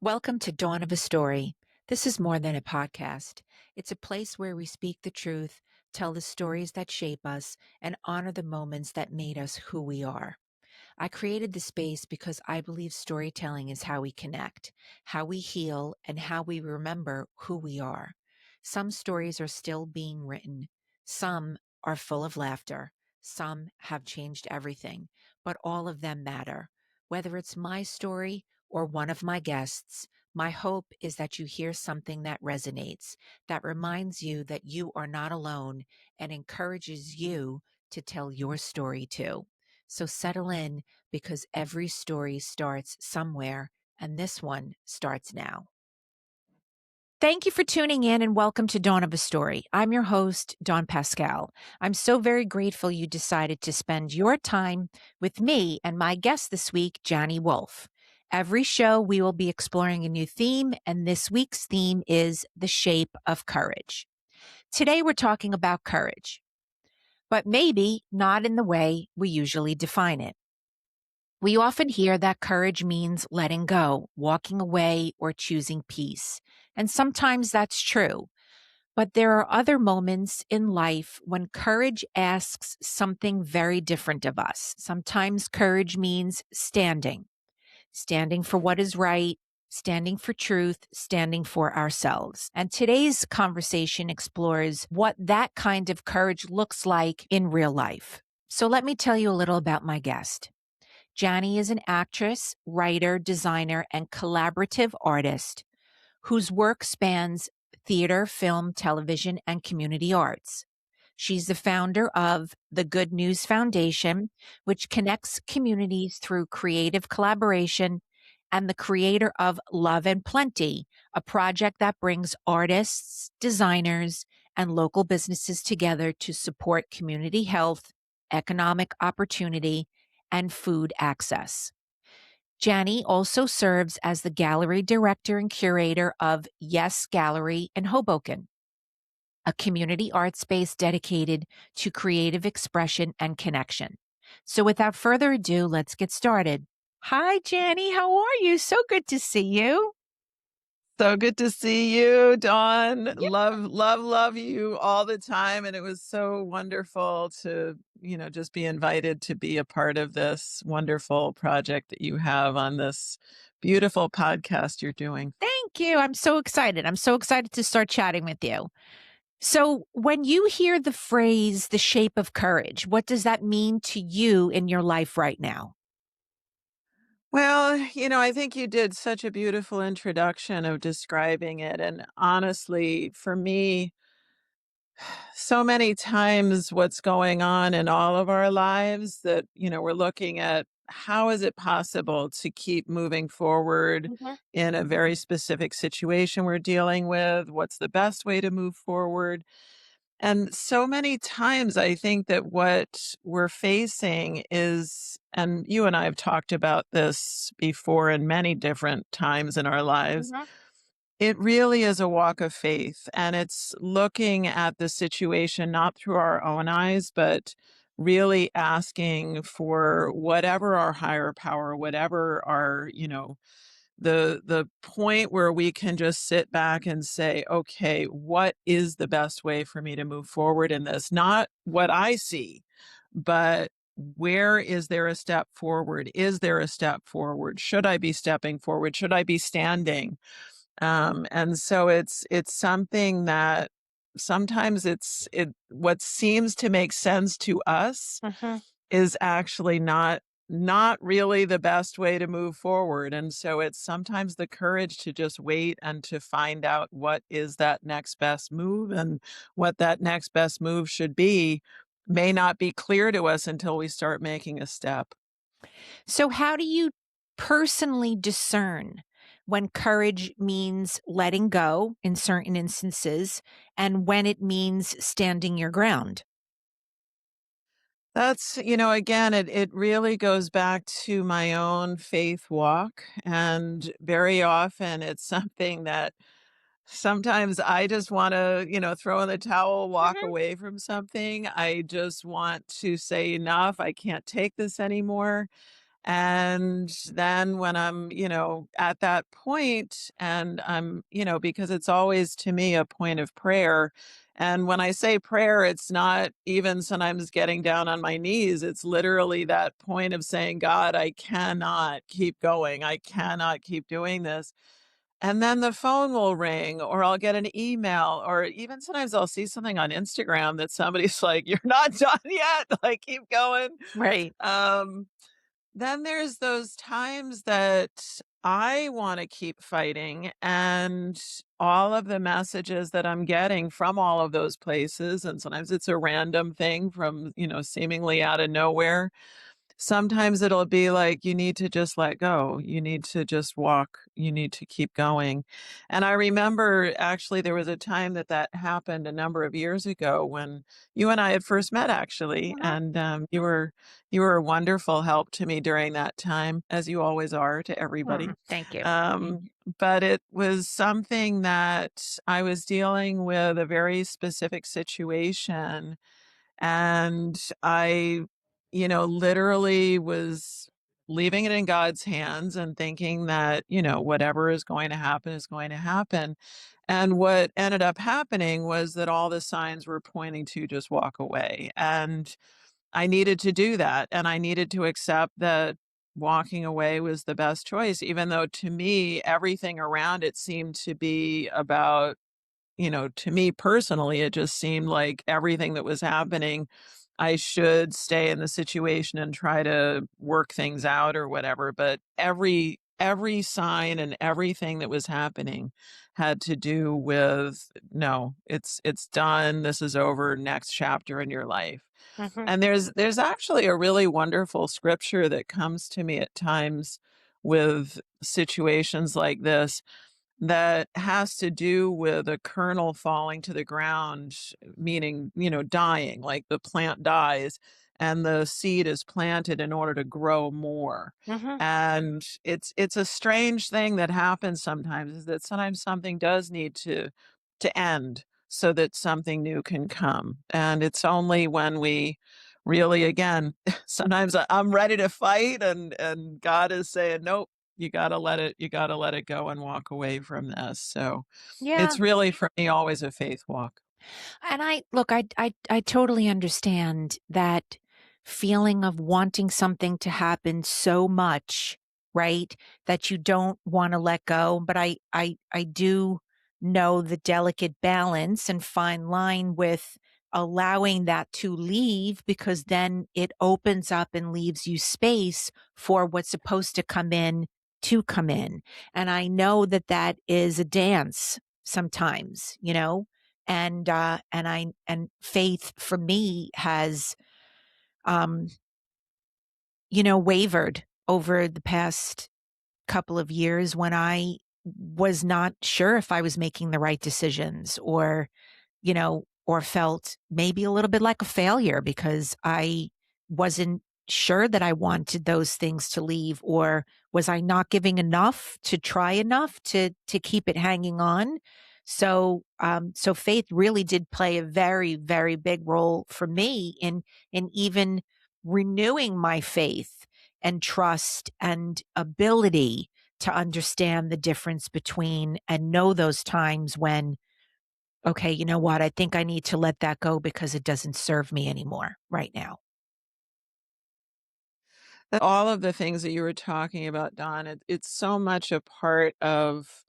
Welcome to Dawn of a Story. This is more than a podcast. It's a place where we speak the truth, tell the stories that shape us, and honor the moments that made us who we are. I created the space because I believe storytelling is how we connect, how we heal, and how we remember who we are. Some stories are still being written. Some are full of laughter. Some have changed everything, but all of them matter. Whether it's my story or one of my guests, my hope is that you hear something that resonates, that reminds you that you are not alone and encourages you to tell your story too. So settle in because every story starts somewhere, and this one starts now. Thank you for tuning in and welcome to Dawn of a Story. I'm your host, Dawn Pascal. I'm so very grateful you decided to spend your time with me and my guest this week, Jannie Wolff. Every show, we will be exploring a new theme, and this week's theme is the shape of courage. Today, we're talking about courage, but maybe not in the way we usually define it. We often hear that courage means letting go, walking away, or choosing peace. And sometimes that's true. But there are other moments in life when courage asks something very different of us. Sometimes courage means standing for what is right, standing for truth, standing for ourselves. And today's conversation explores what that kind of courage looks like in real life. So let me tell you a little about my guest. Jannie is an actress, writer, designer, and collaborative artist whose work spans theater, film, television, and community arts. She's the founder of the Good News Foundation, which connects communities through creative collaboration, and the creator of Love and Plenty, a project that brings artists, designers, and local businesses together to support community health, economic opportunity, and food access. Jannie also serves as the gallery director and curator of Yes Gallery in Hoboken, a community art space dedicated to creative expression and connection. So without further ado, let's get started. Hi, Jannie. How are you? So good to see you. So good to see you, Dawn. Yeah. Love you all the time. And it was so wonderful to, just be invited to be a part of this wonderful project that you have on this beautiful podcast you're doing. Thank you. I'm so excited. I'm so excited to start chatting with you. So, when you hear the phrase the shape of courage, what does that mean to you in your life right now? Well, I think you did such a beautiful introduction of describing it. And honestly, for me, so many times what's going on in all of our lives that, we're looking at how is it possible to keep moving forward Mhm. in a very specific situation we're dealing with? What's the best way to move forward? And so many times I think that what we're facing is, and you and I have talked about this before in many different times in our lives, Mhm. it really is a walk of faith, and it's looking at the situation not through our own eyes, but really asking for whatever our higher power, whatever our, the point where we can just sit back and say, okay, what is the best way for me to move forward in this? Not what I see, but where is there a step forward? Is there a step forward? Should I be stepping forward? Should I be standing? And so it's something that sometimes it what seems to make sense to us Mhm. is actually not really the best way to move forward. And so it's sometimes the courage to just wait and to find out what is that next best move, and what that next best move should be may not be clear to us until we start making a step. So, how do you personally discern when courage means letting go in certain instances and when it means standing your ground? That's, again, it really goes back to my own faith walk. And very often it's something that sometimes I just want to, throw in the towel, walk Mhm. away from something. I just want to say enough. I can't take this anymore. And then when I'm, at that point and I'm, because it's always to me a point of prayer. And when I say prayer, it's not even sometimes getting down on my knees. It's literally that point of saying, God, I cannot keep going. I cannot keep doing this. And then the phone will ring, or I'll get an email, or even sometimes I'll see something on Instagram that somebody's like, "You're not done yet." Like, keep going. Right. Um, then there's those times that I want to keep fighting, and all of the messages that I'm getting from all of those places, and sometimes it's a random thing from, seemingly out of nowhere. Sometimes it'll be like, you need to just let go. You need to just walk. You need to keep going. And I remember actually there was a time that that happened a number of years ago when you and I had first met actually. Mhm. And you were a wonderful help to me during that time, as you always are to everybody. Thank you. Um, but it was something that I was dealing with a very specific situation and I, literally was leaving it in God's hands and thinking that, whatever is going to happen is going to happen. And what ended up happening was that all the signs were pointing to just walk away. And I needed to do that. And I needed to accept that walking away was the best choice, even though to me, everything around it seemed to be about, to me personally, it just seemed like everything that was happening, I should stay in the situation and try to work things out or whatever. But every sign and everything that was happening had to do with no, it's done. This is over. Next chapter in your life. Mhm. And there's actually a really wonderful scripture that comes to me at times with situations like this that has to do with a kernel falling to the ground, meaning, dying, like the plant dies and the seed is planted in order to grow more. Mhm. And it's a strange thing that happens sometimes is that sometimes something does need to end so that something new can come. And it's only when we really again sometimes I'm ready to fight and God is saying, "Nope, you gotta let it go and walk away from this." So, Yeah. it's really for me always a faith walk. And I look, I totally understand that feeling of wanting something to happen so much, right? That you don't want to let go. But I do know the delicate balance and fine line with allowing that to leave because then it opens up and leaves you space for what's supposed to come in. And I know that that is a dance sometimes, and faith for me has, um, wavered over the past couple of years when I was not sure if I was making the right decisions or felt maybe a little bit like a failure because I wasn't sure that I wanted those things to leave, or was I not giving enough to try enough to keep it hanging on? So faith really did play a very, very big role for me in even renewing my faith and trust and ability to understand the difference between and know those times when, okay, you know what? I think I need to let that go because it doesn't serve me anymore right now. All of the things that you were talking about, Don, it's so much a part of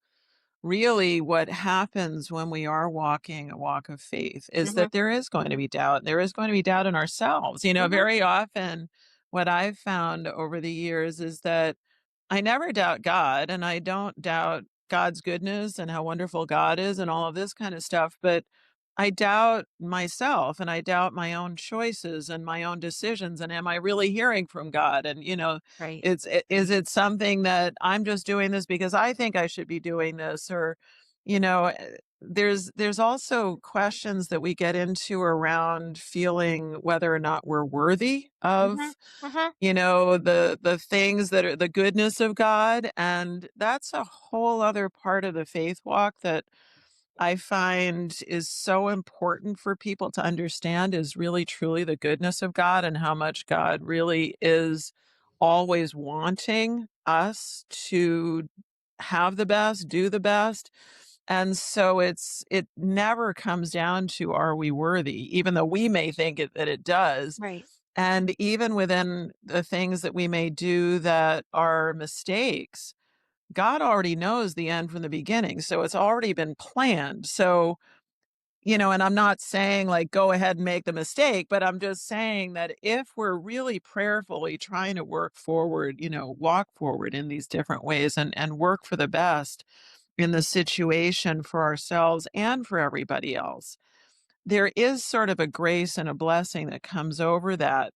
really what happens when we are walking a walk of faith is Mhm, that there is going to be doubt. There is going to be doubt in ourselves. mhm, Very often what I've found over the years is that I never doubt God and I don't doubt God's goodness and how wonderful God is and all of this kind of stuff, but I doubt myself and I doubt my own choices and my own decisions and am I really hearing from God? And right. is it something that I'm just doing this because I think I should be doing this or there's also questions that we get into around feeling whether or not we're worthy Mhm, of mhm. the things that are the goodness of God, and that's a whole other part of the faith walk that I find is so important for people to understand is really truly the goodness of God and how much God really is always wanting us to have the best, do the best. And so it never comes down to are we worthy, even though we may think that it does. Right. And even within the things that we may do that are mistakes, God already knows the end from the beginning. So it's already been planned. So, and I'm not saying like go ahead and make the mistake, but I'm just saying that if we're really prayerfully trying to work forward, walk forward in these different ways and work for the best in the situation for ourselves and for everybody else, there is sort of a grace and a blessing that comes over that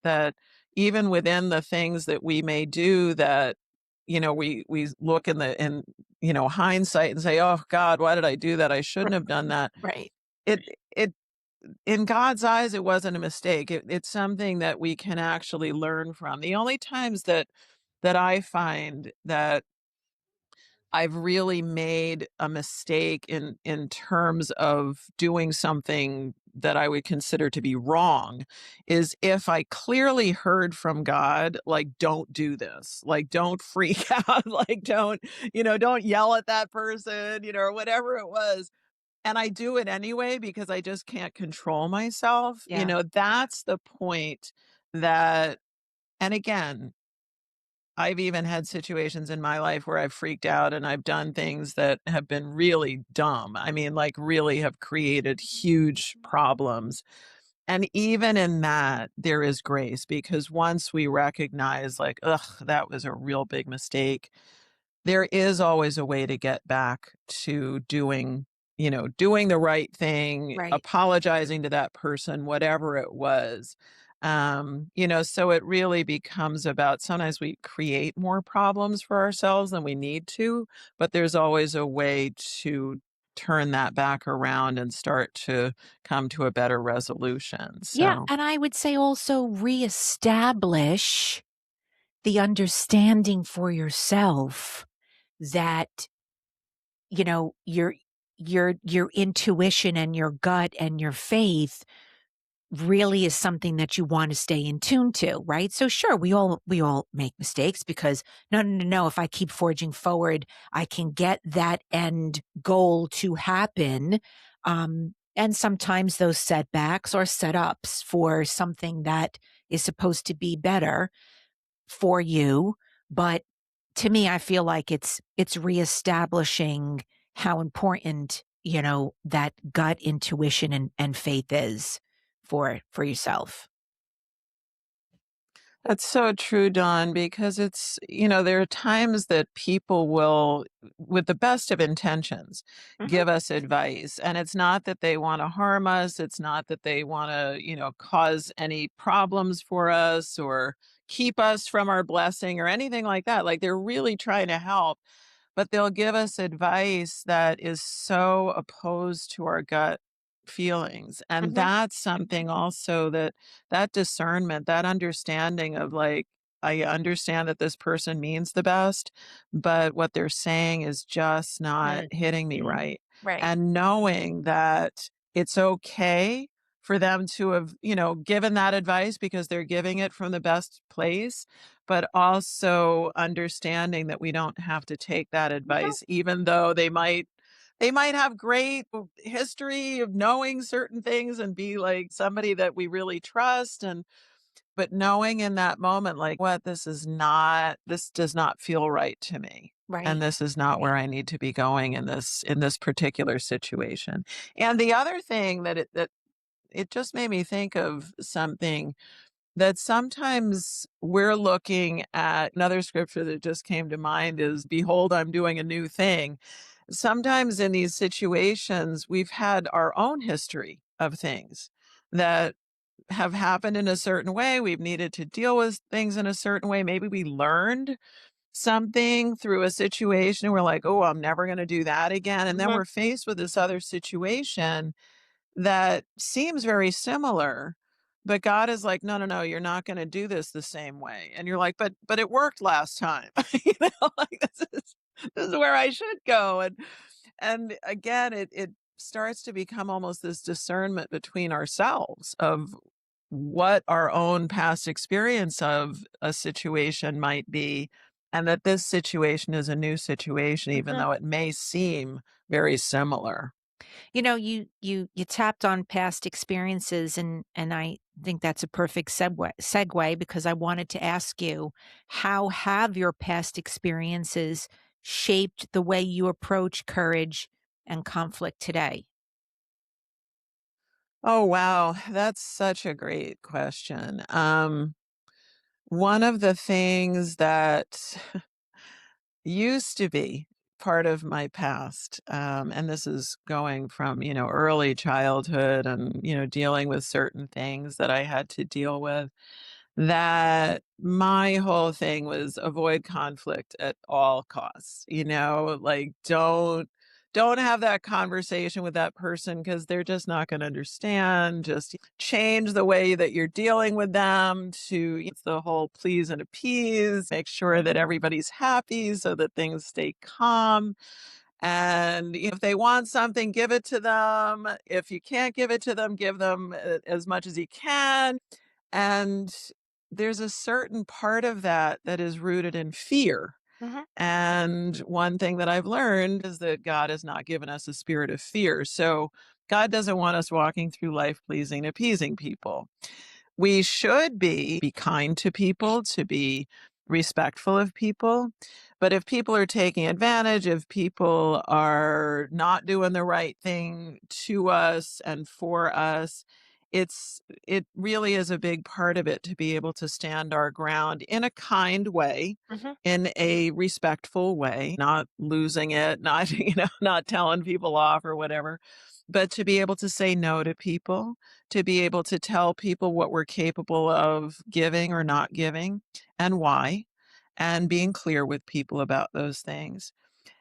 even within the things that we may do that, we look in hindsight and say, "Oh God, why did I do that? I shouldn't have done that." Right. It in God's eyes, it wasn't a mistake. It's something that we can actually learn from. The only times that I find that I've really made a mistake in terms of doing something that I would consider to be wrong is if I clearly heard from God, like, don't do this, like, don't freak out, like, don't yell at that person, or whatever it was. And I do it anyway because I just can't control myself. Yeah. That's the point that, and again, I've even had situations in my life where I've freaked out and I've done things that have been really dumb. I mean, like, really have created huge problems. And even in that, there is grace because once we recognize, like, ugh, that was a real big mistake, there is always a way to get back to doing the right thing, Right. apologizing to that person, whatever it was. So it really becomes about sometimes we create more problems for ourselves than we need to, but there's always a way to turn that back around and start to come to a better resolution. Yeah, So and I would say also reestablish the understanding for yourself that, your intuition and your gut and your faith really is something that you want to stay in tune to, right? So sure, we all make mistakes because no, if I keep forging forward, I can get that end goal to happen. And sometimes those setbacks are setups for something that is supposed to be better for you. But to me, I feel like it's reestablishing how important, that gut intuition and faith is for yourself. that's so true, Don, because there are times that people will, with the best of intentions, Mhm. give us advice. And it's not that they want to harm us. It's not that they want to, cause any problems for us or keep us from our blessing or anything like that. Like they're really trying to help, but they'll give us advice that is so opposed to our gut feelings. And Mhm. that's something also that discernment, that understanding of like, I understand that this person means the best, but what they're saying is just not Mm. hitting me right. Right. And knowing that it's okay for them to have, given that advice because they're giving it from the best place, but also understanding that we don't have to take that No. advice, even though they might have great history of knowing certain things and be like somebody that we really trust, and but knowing in that moment, like, what, this does not feel right to me. And Right. this is not Right. where I need to be going in this particular situation. And the other thing that it just made me think of something that sometimes we're looking at. Another scripture that just came to mind is, "Behold, I'm doing a new thing." Sometimes in these situations, we've had our own history of things that have happened in a certain way. We've needed to deal with things in a certain way. Maybe we learned something through a situation. We're like, oh, I'm never going to do that again. And then Mhm. we're faced with this other situation that seems very similar, but God is like, "No, no, no, you're not gonna do this the same way." And you're like, "But it worked last time." Like, this is where I should go. And again, it starts to become almost this discernment between ourselves of what our own past experience of a situation might be, and that this situation is a new situation, even Mhm. though it may seem very similar. You tapped on past experiences, and I think that's a perfect segue because I wanted to ask you, how have your past experiences shaped the way you approach courage and conflict today? Oh, wow. That's such a great question. One of the things that used to be part of my past, and this is going from, early childhood and, dealing with certain things that I had to deal with, that my whole thing was avoid conflict at all costs, like don't have that conversation with that person because they're just not going to understand. Just change the way that you're dealing with them to it's the whole please and appease, make sure that everybody's happy so that things stay calm. And if they want something, give it to them. If you can't give it to them, give them as much as you can. And there's a certain part of that that is rooted in fear. Mhm. And one thing that I've learned is that God has not given us a spirit of fear. So God doesn't want us walking through life pleasing, appeasing people. We should be kind to people, to be respectful of people. But if people are taking advantage, if people are not doing the right thing to us and for us, it really is a big part of it to be able to stand our ground in a kind way, Mhm. in a respectful way, not losing it, not not telling people off or whatever, but to be able to say no to people, to be able to tell people what we're capable of giving or not giving and why, and being clear with people about those things.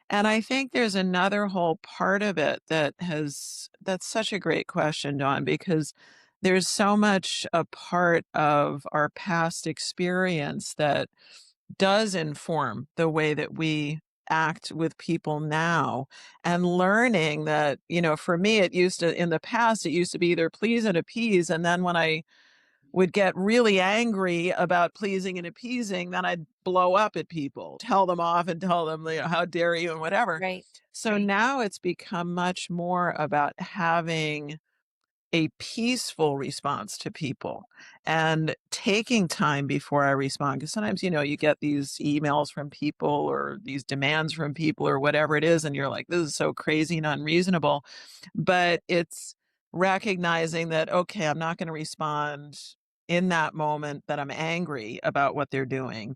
And I think there's another whole part of it that's such a great question, Dawn, because there's so much a part of our past experience that does inform the way that we act with people now, and learning that, for me, in the past, it used to be either please and appease. And then when I would get really angry about pleasing and appeasing, then I'd blow up at people, tell them off and tell them, how dare you and whatever. Right. So now it's become much more about having a peaceful response to people and taking time before I respond. Because sometimes, you get these emails from people or these demands from people or whatever it is, and you're like, this is so crazy and unreasonable. But it's recognizing that, okay, I'm not going to respond in that moment that I'm angry about what they're doing.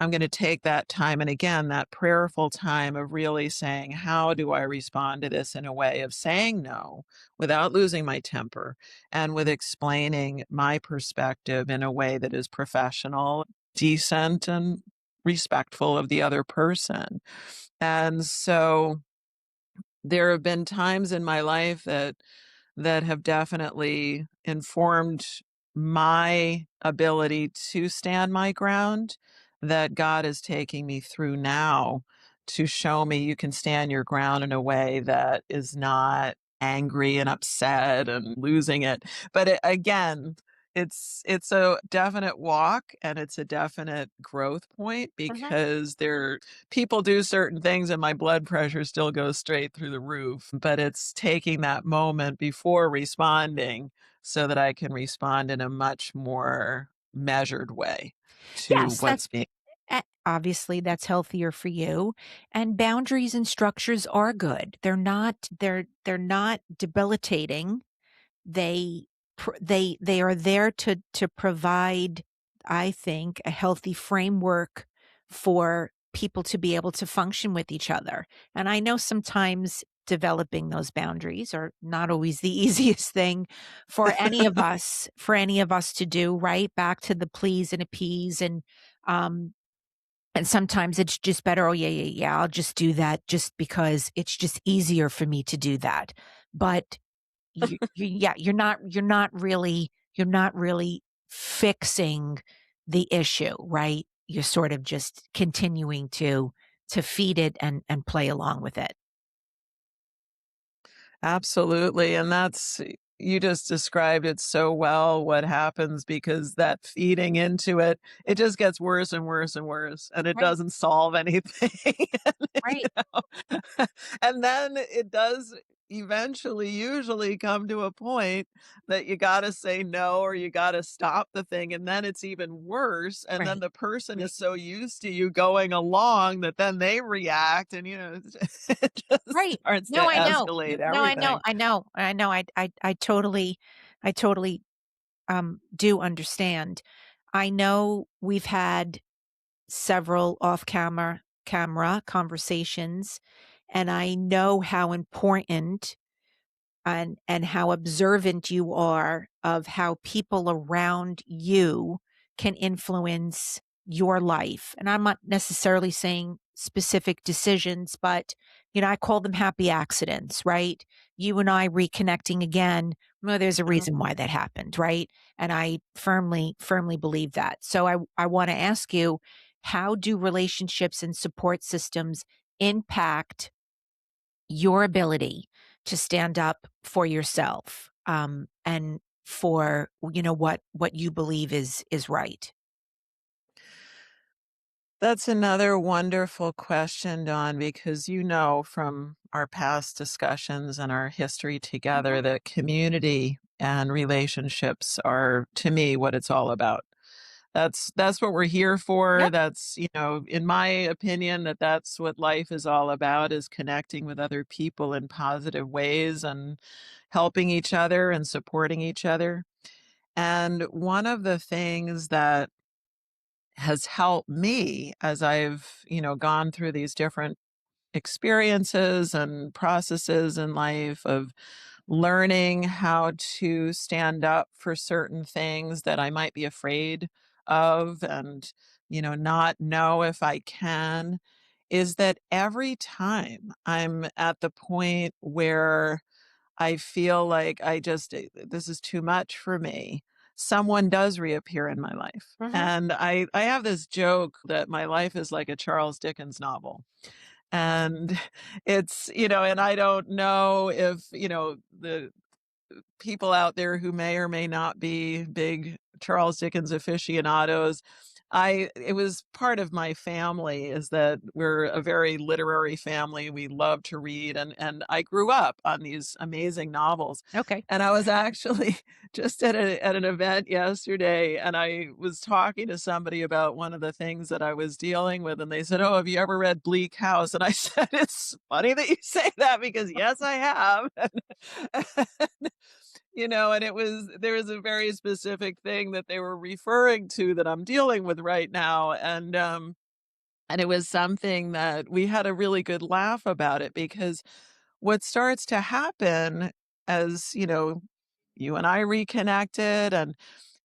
I'm going to take that time. And again, that prayerful time of really saying, how do I respond to this in a way of saying no without losing my temper and with explaining my perspective in a way that is professional, decent, and respectful of the other person. And so there have been times in my life that have definitely informed my ability to stand my ground, that God is taking me through now to show me you can stand your ground in a way that is not angry and upset and losing it. But again, it's a definite walk and it's a definite growth point, Mhm. because people do certain things and my blood pressure still goes straight through the roof. But it's taking that moment before responding so that I can respond in a much more measured way to Yes, what's being. obviously that's healthier for you, and boundaries and structures are good. They're not debilitating. They are there to provide, I think, a healthy framework for people to be able to function with each other. And I know sometimes developing those boundaries are not always the easiest thing for any of us to do, right? Back to the please and appease, um and sometimes it's just better, "Oh, yeah, yeah, yeah, I'll just do that just because it's just easier for me to do that." But yeah, you're not really fixing the issue, right? You're sort of just continuing to feed it and play along with it. Absolutely, and You just described it so well what happens because that feeding into it, it just gets worse and worse and worse, and it Right, doesn't solve anything. You right, know? And then it does eventually usually come to a point that you gotta say no or you gotta stop the thing, and then it's even worse, and then right, the person is so used to you going along that then they react and, it just right. starts No, to I know. escalate No, I know, everything. I know, I know. I totally, do understand. I know we've had several off camera conversations, and I know how important and how observant you are of how people around you can influence your life. And I'm not necessarily saying specific decisions, but I call them happy accidents, right? You and I reconnecting again, well, there's a reason why that happened, right? And I firmly believe that. So I want to ask you, how do relationships and support systems impact your ability to stand up for yourself, and for what you believe is right? That's another wonderful question, Dawn, because you know from our past discussions and our history Mhm. together that community and relationships are, to me, what it's all about. That's what we're here for. Yep. That's, in my opinion, that's what life is all about is connecting with other people in positive ways and helping each other and supporting each other. And one of the things that has helped me as I've, gone through these different experiences and processes in life of learning how to stand up for certain things that I might be afraid of and, not know if I can, is that every time I'm at the point where I feel like this is too much for me. Someone does reappear in my life. Mhm. And I have this joke that my life is like a Charles Dickens novel. And and I don't know if, the people out there who may or may not be big Charles Dickens aficionados. It was part of my family is that we're a very literary family. We love to read and I grew up on these amazing novels. Okay. And I was actually just at an event yesterday and I was talking to somebody about one of the things that I was dealing with and they said, "Oh, have you ever read Bleak House?" And I said, "It's funny that you say that because yes, I have." And there was a very specific thing that they were referring to that I'm dealing with right now, and it was something that we had a really good laugh about it because what starts to happen as, you and I reconnected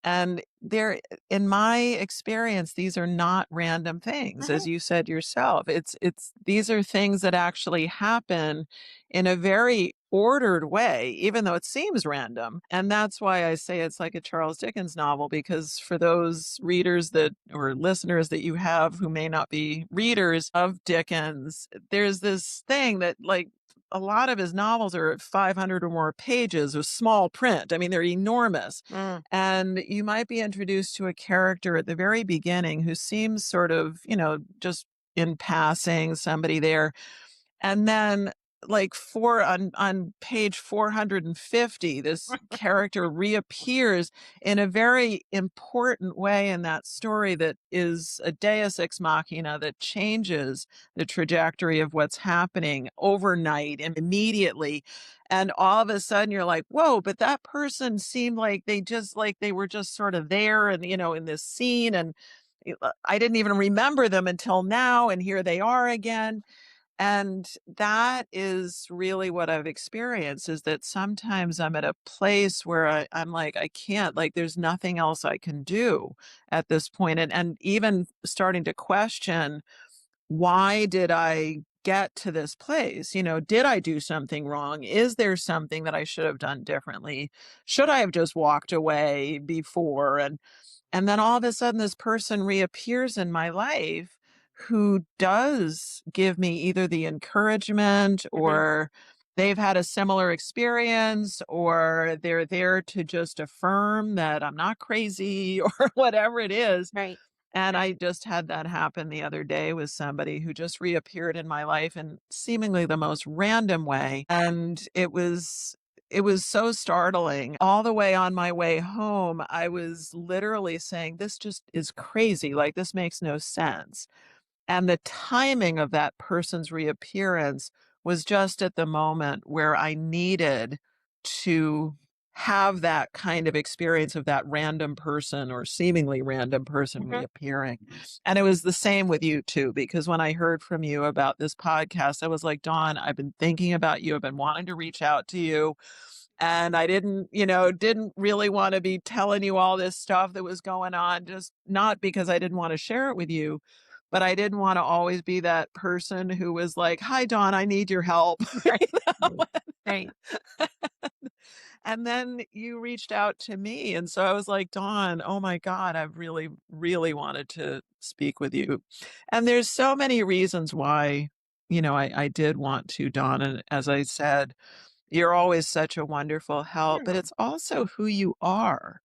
and there in my experience, these are not random things, Mhm. as you said yourself. It's these are things that actually happen in a very ordered way, even though it seems random. And that's why I say it's like a Charles Dickens novel, because for those readers that or listeners that you have who may not be readers of Dickens, there's this thing that like a lot of his novels are 500 or more pages with small print. I mean, they're enormous. Mm. And you might be introduced to a character at the very beginning who seems sort of, just in passing, somebody there. And then like on page 450, this character reappears in a very important way in that story that is a deus ex machina that changes the trajectory of what's happening overnight and immediately. And all of a sudden you're like, whoa, but that person seemed like they were just sort of there and, in this scene. And I didn't even remember them until now. And here they are again. And that is really what I've experienced is that sometimes I'm at a place where I'm like, I can't, like, there's nothing else I can do at this point. And even starting to question, why did I get to this place? Did I do something wrong? Is there something that I should have done differently? Should I have just walked away before? And then all of a sudden, this person reappears in my life who does give me either the encouragement Mhm. or they've had a similar experience, or they're there to just affirm that I'm not crazy or whatever it is. Right. And I just had that happen the other day with somebody who just reappeared in my life in seemingly the most random way. And it was so startling. All the way on my way home, I was literally saying, "This just is crazy. Like, this makes no sense." And the timing of that person's reappearance was just at the moment where I needed to have that kind of experience of that random person or seemingly random person Mhm. reappearing. And it was the same with you too, because when I heard from you about this podcast, I was like, Dawn, I've been thinking about you. I've been wanting to reach out to you. And I didn't really want to be telling you all this stuff that was going on, just not because I didn't want to share it with you, but I didn't want to always be that person who was like, "Hi, Dawn, I need your help." Right. You Right. know? Right. And then you reached out to me. And so I was like, Dawn, oh my God, I've really, really wanted to speak with you. And there's so many reasons why, I did want to, Dawn. And as I said, you're always such a wonderful help, but Yeah. it's also who you are.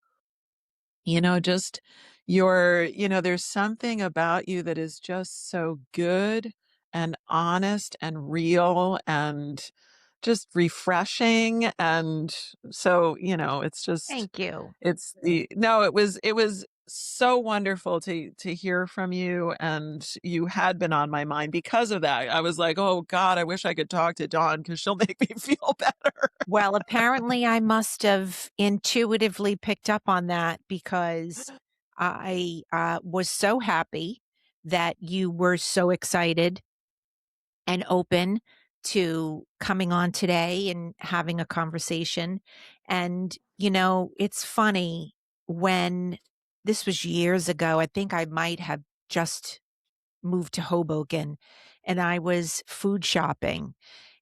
Just there's something about you that is just so good and honest and real and just refreshing. And so, Thank you. it's the no, it was so wonderful to hear from you. And you had been on my mind because of that. I was like, oh God, I wish I could talk to Dawn because she'll make me feel better. Well, apparently I must have intuitively picked up on that because I, was so happy that you were so excited and open to coming on today and having a conversation. And, it's funny when this was years ago, I think I might have just moved to Hoboken and I was food shopping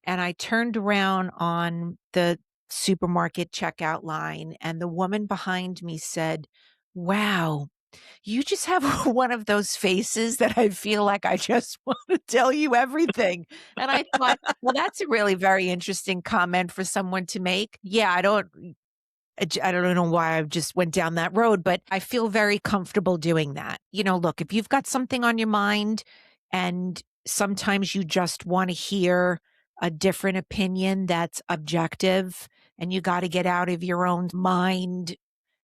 and I turned around on the supermarket checkout line and the woman behind me said, "Wow, you just have one of those faces that I feel like I just want to tell you everything." And I thought, well, that's a really very interesting comment for someone to make. Yeah, I don't know why I just went down that road, but I feel very comfortable doing that. Look, if you've got something on your mind and sometimes you just want to hear a different opinion that's objective and you got to get out of your own mind,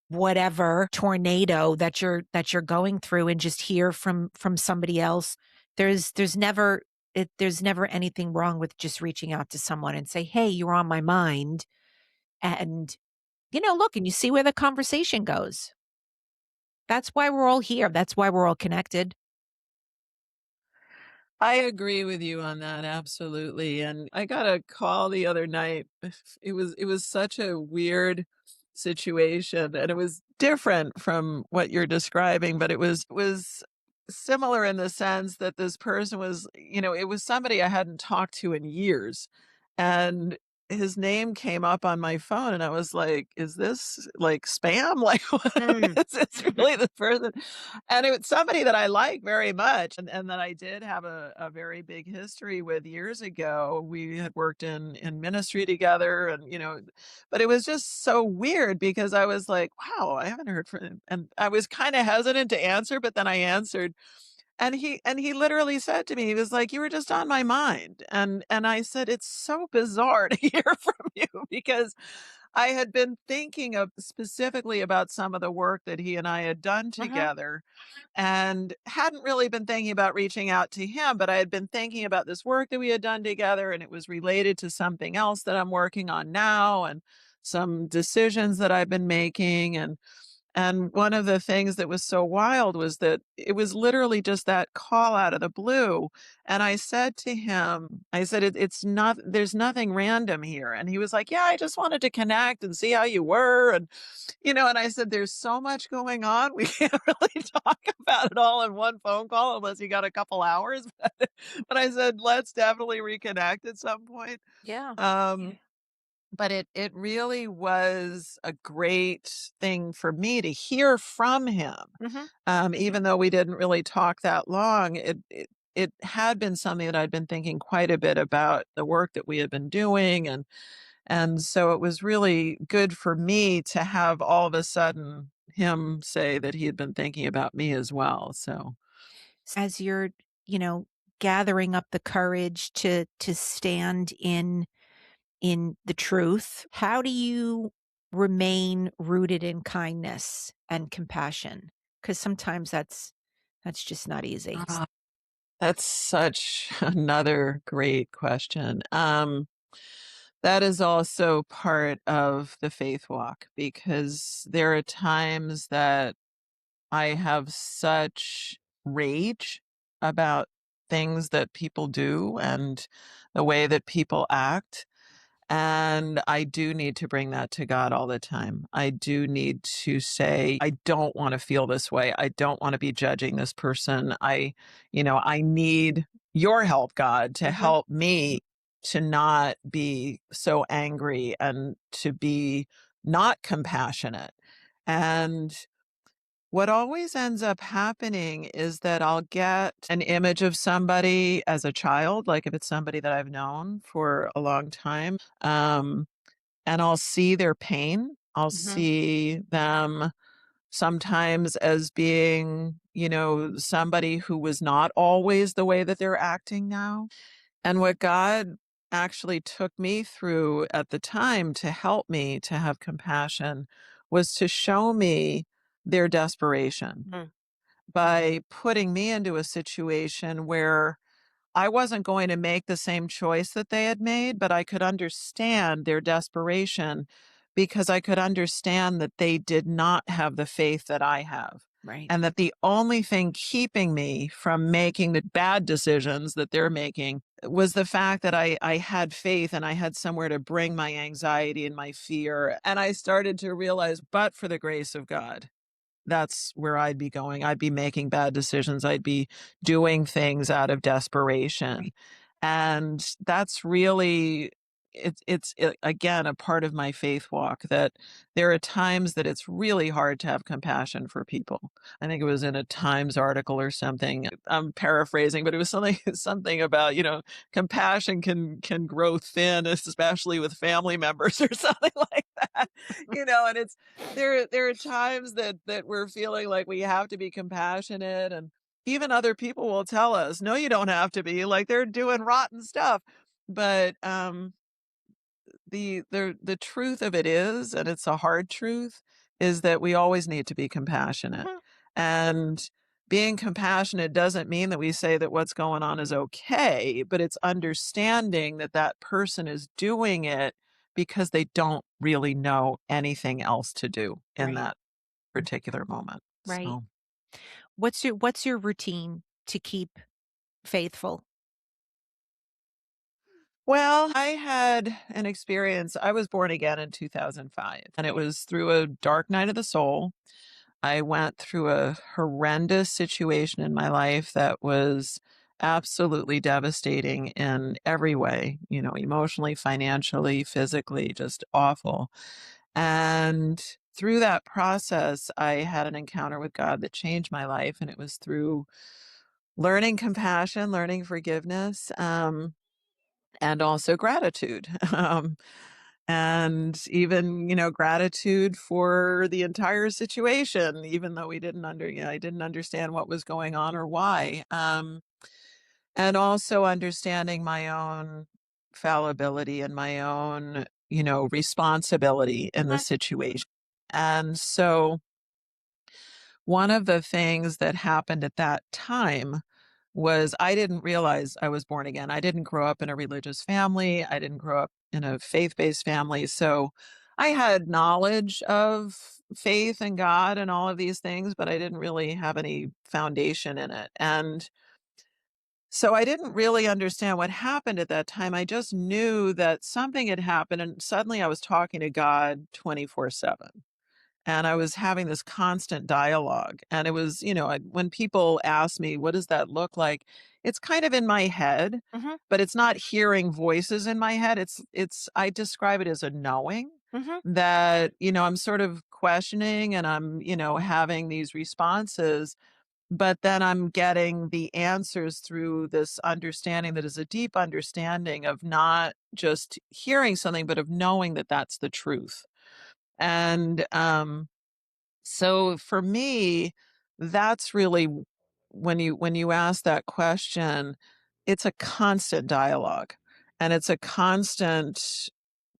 whatever tornado that you're going through and just hear from somebody else. There's never anything wrong with just reaching out to someone and say, "Hey, you're on my mind." And look, and you see where the conversation goes. That's why we're all here. That's why we're all connected. I agree with you on that, absolutely. And I got a call the other night. It was such a weird situation, and it was different from what you're describing, but it was similar in the sense that this person was, it was somebody I hadn't talked to in years. And his name came up on my phone and I was like, is this like spam? Like, what Mm. is this really the person? And it was somebody that I like very much and that I did have a very big history with years ago. We had worked in ministry together and, but it was just so weird because I was like, wow, I haven't heard from him. And I was kind of hesitant to answer, but then I answered and he literally said to me, he was like, "You were just on my mind." And I said, "It's so bizarre to hear from you," because I had been thinking of specifically about some of the work that he and I had done Mhm. together and hadn't really been thinking about reaching out to him, but I had been thinking about this work that we had done together and it was related to something else that I'm working on now and some decisions that I've been making and one of the things that was so wild was that it was literally just that call out of the blue. And I said to him, I said, it's not, there's nothing random here. And he was like, yeah, I just wanted to connect and see how you were. And I said, there's so much going on. We can't really talk about it all in one phone call unless you got a couple hours. But I said, let's definitely reconnect at some point. Yeah. Um, but it really was a great thing for me to hear from him, Mhm. even though we didn't really talk that long. it had been something that I'd been thinking quite a bit about the work that we had been doing, and so it was really good for me to have all of a sudden him say that he had been thinking about me as well, so As you're, you know, gathering up the courage to stand in the truth, how do you remain rooted in kindness and compassion? Because sometimes that's just not easy. ah, that's such another great question. That is also part of the faith walk because there are times that I have such rage about things that people do and the way that people act. And I do need to bring that to God all the time. I do need to say, I don't want to feel this way. I don't want to be judging this person. I need your help, God, to Mhm. help me to not be so angry and to be not compassionate. And what always ends up happening is that I'll get an image of somebody as a child, like if it's somebody that I've known for a long time, and I'll see their pain. I'll Mhm. see them sometimes as being, somebody who was not always the way that they're acting now. And what God actually took me through at the time to help me to have compassion was to show me their desperation Mm. by putting me into a situation where I wasn't going to make the same choice that they had made, but I could understand their desperation because I could understand that they did not have the faith that I have. Right. And that the only thing keeping me from making the bad decisions that they're making was the fact that I had faith and I had somewhere to bring my anxiety and my fear. And I started to realize, but for the grace of God, that's where I'd be going. I'd be making bad decisions. I'd be doing things out of desperation. Right. And that's really again a part of my faith walk that there are times that it's really hard to have compassion for people. I think it was in a Times article or something. I'm paraphrasing, but it was something something about, compassion can grow thin, especially with family members or something like that. And it's there are times that we're feeling like we have to be compassionate, and even other people will tell us, "No, you don't have to be," like they're doing rotten stuff. But the truth of it is, and it's a hard truth, is that we always need to be compassionate. Mhm. And being compassionate doesn't mean that we say that what's going on is okay, but it's understanding that that person is doing it because they don't really know anything else to do in Right. that particular moment. Right. So, What's your routine to keep faithful? well, I had an experience. I was born again in 2005, and it was through a dark night of the soul. I went through a horrendous situation in my life that was absolutely devastating in every way, emotionally, financially, physically, just awful. And through that process, I had an encounter with God that changed my life. And it was through learning compassion, learning forgiveness, and also gratitude. And even, gratitude for the entire situation, even though I didn't understand what was going on or why. And also understanding my own fallibility and my own, responsibility in the Mhm. situation. And so one of the things that happened at that time was I didn't realize I was born again. I didn't grow up in a religious family. I didn't grow up in a faith-based family. So I had knowledge of faith and God and all of these things, but I didn't really have any foundation in it. And so I didn't really understand what happened at that time. I just knew that something had happened and suddenly I was talking to God 24/7. And I was having this constant dialogue. And it was, when people ask me, what does that look like? It's kind of in my head, Mhm. but it's not hearing voices in my head. I describe it as a knowing Mhm. that, I'm sort of questioning and I'm, having these responses. but then I'm getting the answers through this understanding that is a deep understanding of not just hearing something, but of knowing that that's the truth. And so for me, that's really when you ask that question, it's a constant dialogue, and it's a constant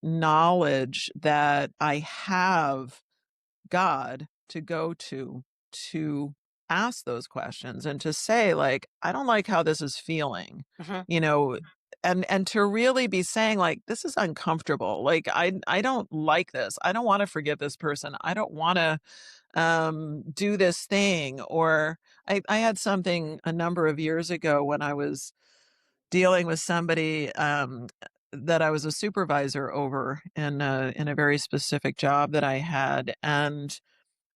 knowledge that I have God to go to ask those questions and to say, like, I don't like how this is feeling, Mhm. you know, and to really be saying, like, this is uncomfortable. Like, I don't like this. I don't want to forgive this person. I don't want to do this thing. Or I had something a number of years ago when I was dealing with somebody that I was a supervisor over in a very specific job that I had, and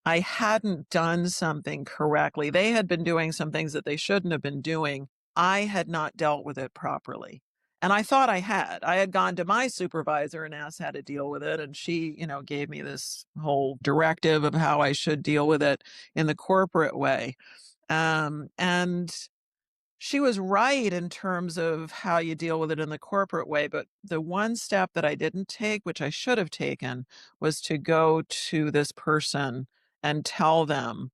I hadn't done something correctly. They had been doing some things that they shouldn't have been doing. I had not dealt with it properly. And I thought I had. I had gone to my supervisor and asked how to deal with it. And she, gave me this whole directive of how I should deal with it in the corporate way. And she was right in terms of how you deal with it in the corporate way, but the one step that I didn't take, which I should have taken, was to go to this person and tell them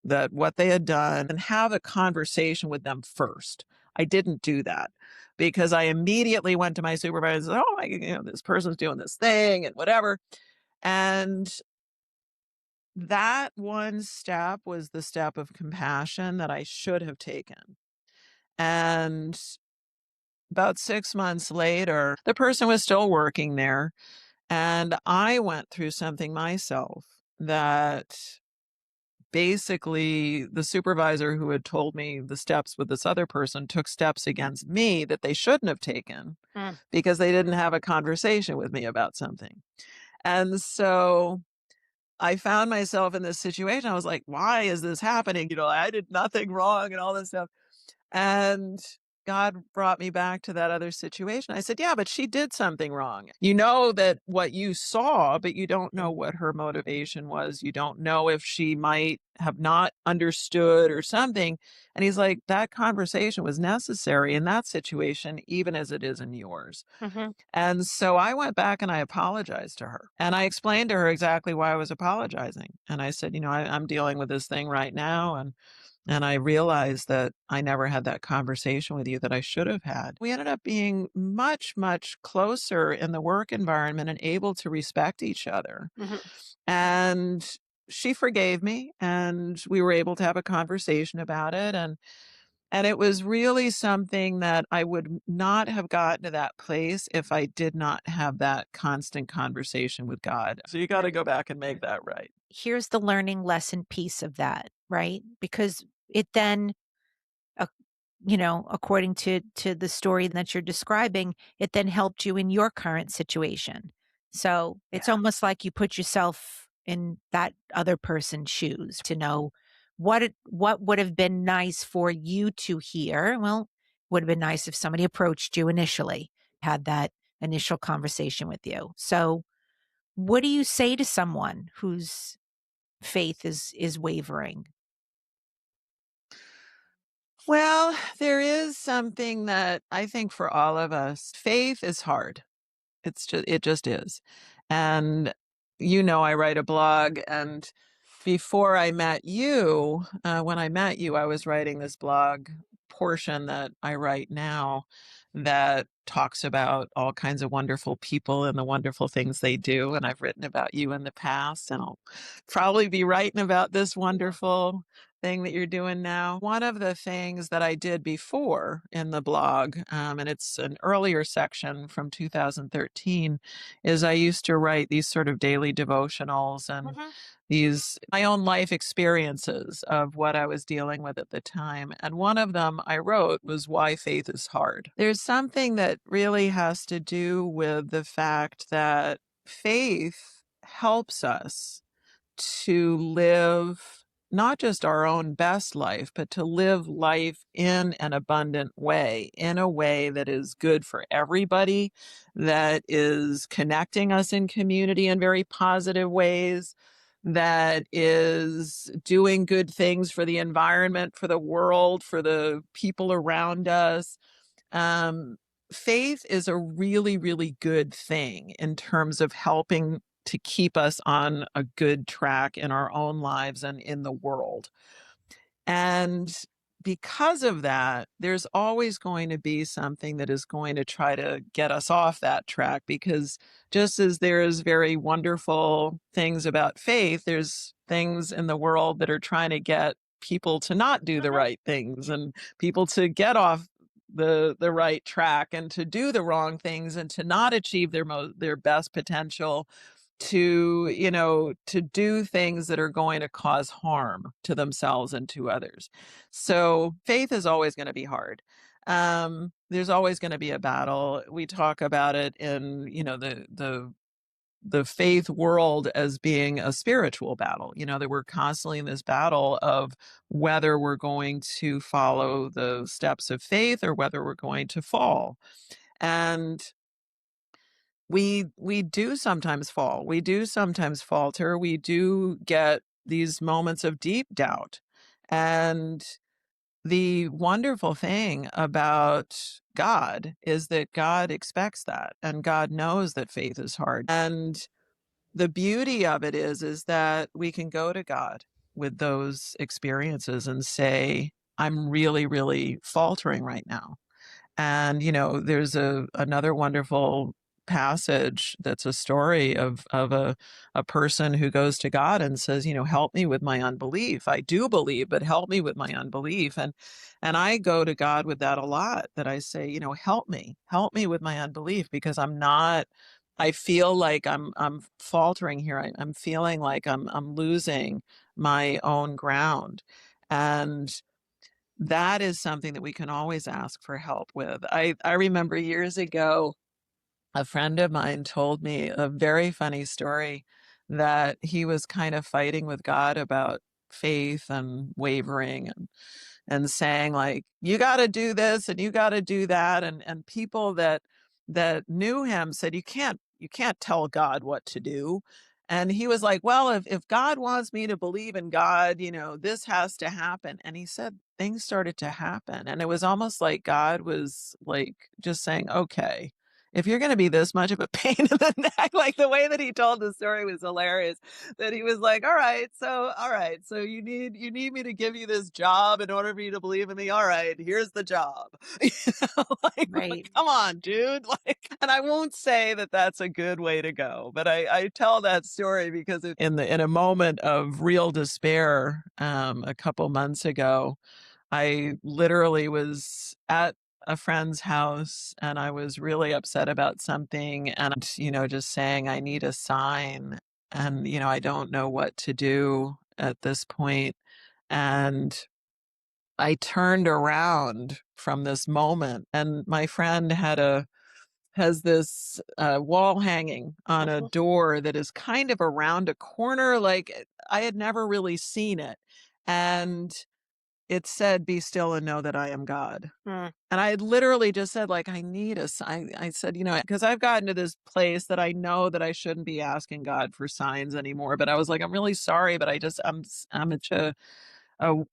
that what they had done and have a conversation with them first. I didn't do that because I immediately went to my supervisor and said, "Oh, this person's doing this thing and whatever." And that one step was the step of compassion that I should have taken. And about 6 months later, the person was still working there, and I went through something myself that basically the supervisor who had told me the steps with this other person took steps against me that they shouldn't have taken Mm. because they didn't have a conversation with me about something. And so I found myself in this situation. I was like, why is this happening? I did nothing wrong and all this stuff. And God brought me back to that other situation. I said, "Yeah, but she did something wrong. You know that what you saw, but you don't know what her motivation was. You don't know if she might have not understood or something." And he's like, "That conversation was necessary in that situation, even as it is in yours." Mhm. And so I went back and I apologized to her. And I explained to her exactly why I was apologizing. And I said, I'm dealing with this thing right now. And I realized that I never had that conversation with you that I should have had. We ended up being much, much closer in the work environment and able to respect each other. Mhm. And she forgave me and we were able to have a conversation about it. And it was really something that I would not have gotten to that place if I did not have that constant conversation with God. So you got to go back and make that right. Here's the learning lesson piece of that, right? Because it then, uh, according to the story that you're describing, it then helped you in your current situation. So it's Yeah. almost like you put yourself in that other person's shoes to know what would have been nice for you to hear. Well, would have been nice if somebody approached you initially, had that initial conversation with you. So what do you say to someone whose faith is wavering? Well, there is something that I think for all of us, faith is hard. It just is. And I write a blog, and before I met you, when I met you, I was writing this blog portion that I write now that talks about all kinds of wonderful people and the wonderful things they do. And I've written about you in the past, and I'll probably be writing about this wonderful thing that you're doing now. One of the things that I did before in the blog, and it's an earlier section from 2013, is I used to write these sort of daily devotionals and Mhm. these my own life experiences of what I was dealing with at the time. And one of them I wrote was Why Faith is Hard. There's something that really has to do with the fact that faith helps us to live not just our own best life, but to live life in an abundant way, in a way that is good for everybody, that is connecting us in community in very positive ways, that is doing good things for the environment, for the world, for the people around us. Um, Faith is a really, really good thing in terms of helping to keep us on a good track in our own lives and in the world. And because of that, there's always going to be something that is going to try to get us off that track because just as there's very wonderful things about faith, there's things in the world that are trying to get people to not do the Mhm. right things and people to get off the right track and to do the wrong things and to not achieve their best potential, to to do things that are going to cause harm to themselves and to others. So faith is always going to be hard. There's always going to be a battle. We talk about it in the faith world as being a spiritual battle, that we're constantly in this battle of whether we're going to follow the steps of faith or whether we're going to fall. And we do sometimes fall. We do sometimes falter. We do get these moments of deep doubt. And the wonderful thing about God is that God expects that and God knows that faith is hard. And the beauty of it is that we can go to God with those experiences and say, I'm really, really faltering right now. And, there's another wonderful passage that's a story of a person who goes to God and says, help me with my unbelief. I do believe, but help me with my unbelief. And I go to God with that a lot, that I say, help me with my unbelief because I feel like I'm faltering here. I'm feeling like I'm losing my own ground. And that is something that we can always ask for help with. I remember years ago, a friend of mine told me a very funny story that he was kind of fighting with God about faith and wavering and saying like, you got to do this and you got to do that. And people that knew him said, you can't tell God what to do. And he was like, well, if God wants me to believe in God, this has to happen. And he said things started to happen. And it was almost like God was like just saying, okay, if you're going to be this much of a pain in the neck, like the way that he told the story was hilarious, that he was like, all right, so you need me to give you this job in order for you to believe in me. All right, here's the job. Like, Right. come on, dude. Like, and I won't say that that's a good way to go, but I tell that story because in a moment of real despair, a couple months ago, I literally was at a friend's house and I was really upset about something and, just saying, I need a sign and, I don't know what to do at this point. And I turned around from this moment and my friend has this wall hanging on a Mhm. door that is kind of around a corner. Like I had never really seen it. And it said, "Be still and know that I am God." Mm. And I had literally just said, like, "I need a sign." I said, because I've gotten to this place that I know that I shouldn't be asking God for signs anymore, but I was like, "I'm really sorry, but I'm at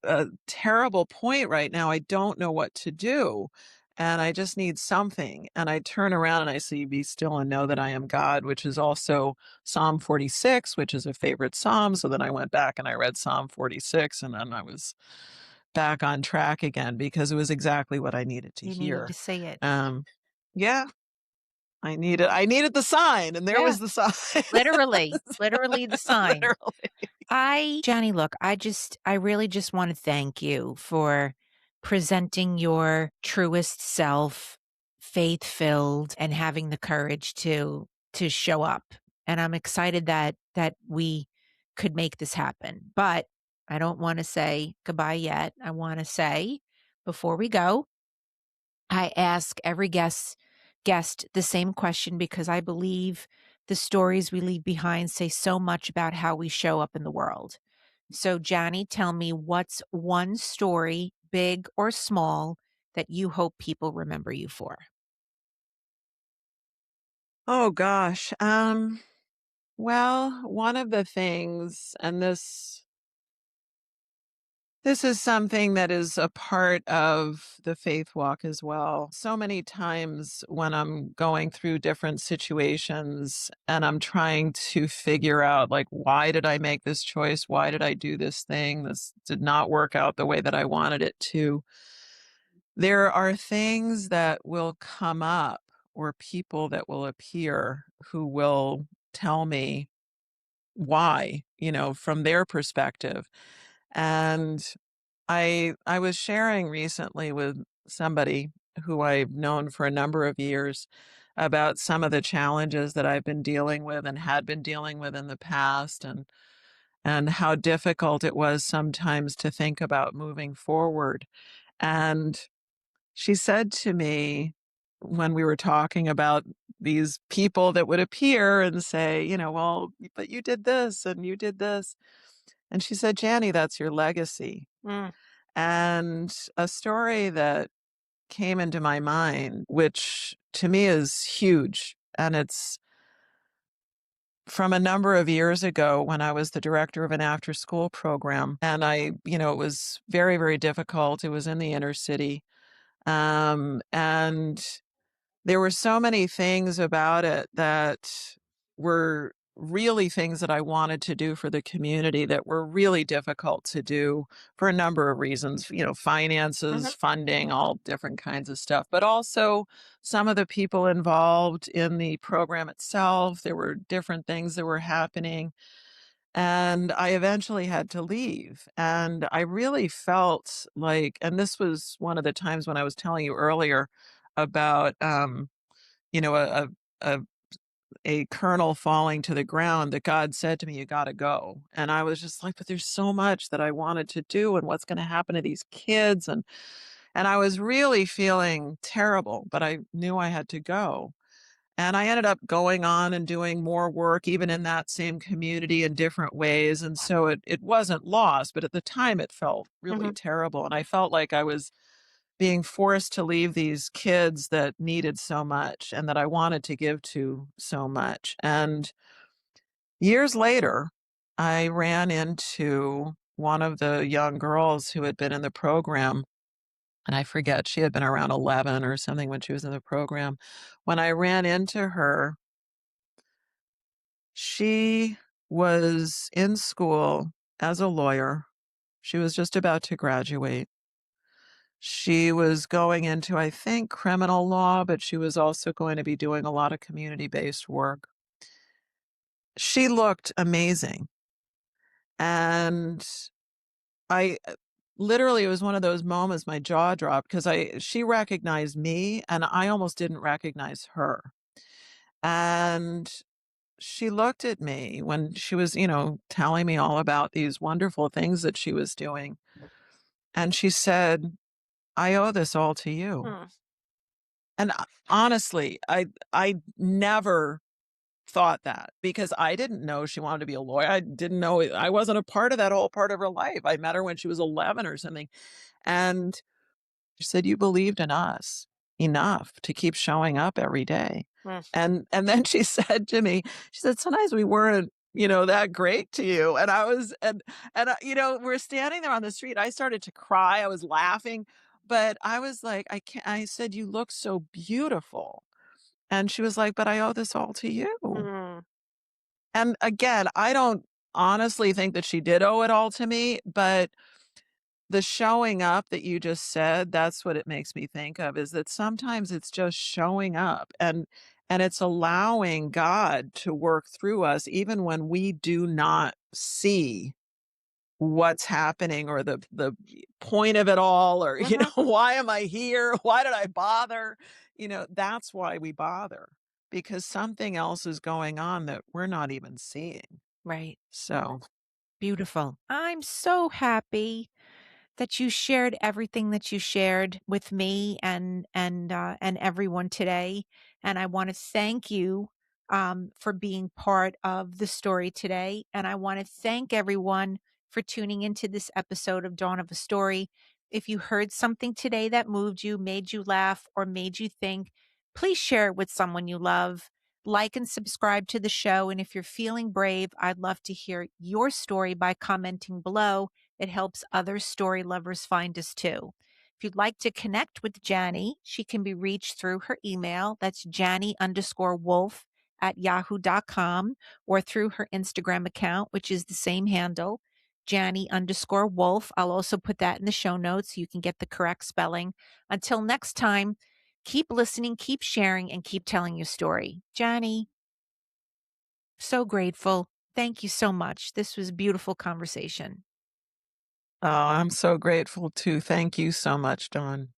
a terrible point right now. I don't know what to do, and I just need something." And I turn around and I see, "Be still and know that I am God," which is also Psalm 46, which is a favorite psalm. So then I went back and I read Psalm 46, and then I was back on track again because it was exactly what I needed to You needed hear. to say it. Um, yeah, I needed the sign, and there Yeah. was the sign. Literally the sign. Literally. Johnny, look, I really just want to thank you for presenting your truest self, faith-filled, and having the courage to show up. And I'm excited that we could make this happen. But I don't want to say goodbye yet. I want to say before we go, I ask every guest the same question because I believe the stories we leave behind say so much about how we show up in the world. So, Johnny, tell me what's one story, big or small, that you hope people remember you for? Oh gosh. Well, one of the things, and this is something that is a part of the faith walk as well. So many times when I'm going through different situations and I'm trying to figure out, like, why did I make this choice? Why did I do this thing? This did not work out the way that I wanted it to. There are things that will come up or people that will appear who will tell me why, from their perspective. And I was sharing recently with somebody who I've known for a number of years about some of the challenges that I've been dealing with and had been dealing with in the past, and how difficult it was sometimes to think about moving forward. And she said to me when we were talking about these people that would appear and say, well, but you did this and you did this. And she said, Jannie, that's your legacy. Mm. And a story that came into my mind, which to me is huge, and it's from a number of years ago when I was the director of an after school program. And it was very, very difficult. It was in the inner city. And there were so many things about it that were really things that I wanted to do for the community that were really difficult to do for a number of reasons, finances, Mhm. funding, all different kinds of stuff, but also some of the people involved in the program itself. There were different things that were happening. And I eventually had to leave. And I really felt like, and this was one of the times when I was telling you earlier about, you know, a, a, a a kernel falling to the ground, that God said to me, you got to go. And I was just like, but there's so much that I wanted to do, and what's going to happen to these kids. And I was really feeling terrible, but I knew I had to go. And I ended up going on and doing more work, even in that same community in different ways. And so it wasn't lost, but at the time it felt really Mhm. terrible. And I felt like I was being forced to leave these kids that needed so much and that I wanted to give to so much. And years later, I ran into one of the young girls who had been in the program. And I forget, she had been around 11 or something when she was in the program. When I ran into her, she was in school as a lawyer. She was just about to graduate. She was going into, I think, criminal law, but she was also going to be doing a lot of community-based work. She looked amazing. And I literally, it was one of those moments my jaw dropped because she recognized me and I almost didn't recognize her. And she looked at me when she was, telling me all about these wonderful things that she was doing. And she said, I owe this all to you. Mm. And honestly, I never thought that because I didn't know she wanted to be a lawyer. I didn't know I wasn't a part of that whole part of her life. I met her when she was 11 or something. And she said, "You believed in us enough to keep showing up every day." Mm. And then she said to me, she said, "Sometimes we weren't, that great to you." And I was we're standing there on the street. I started to cry. I was laughing, but I was like, I can't. I said, "You look so beautiful." And she was like, "But I owe this all to you." Mm. And again, I don't honestly think that she did owe it all to me, but the showing up that you just said, that's what it makes me think of, is that sometimes it's just showing up and it's allowing God to work through us even when we do not see what's happening or the point of it all, or Mhm. why am I here? Why did I bother? That's why we bother, because something else is going on that we're not even seeing. Right. So, Beautiful. I'm so happy that you shared everything that you shared with me and everyone today. And I want to thank you for being part of the story today. And I want to thank everyone for tuning into this episode of Dawn of a Story. If you heard something today that moved you, made you laugh, or made you think, please share it with someone you love. Like and subscribe to the show. And if you're feeling brave, I'd love to hear your story by commenting below. It helps other story lovers find us too. If you'd like to connect with Jannie, she can be reached through her email. That's Jannie_Wolff at yahoo.com, or through her Instagram account, which is the same handle, Jannie_Wolff. I'll also put that in the show notes so you can get the correct spelling. Until next time, keep listening, keep sharing, and keep telling your story. Jannie, so grateful. Thank you so much. This was a beautiful conversation. Oh, I'm so grateful too. Thank you so much, Dawn.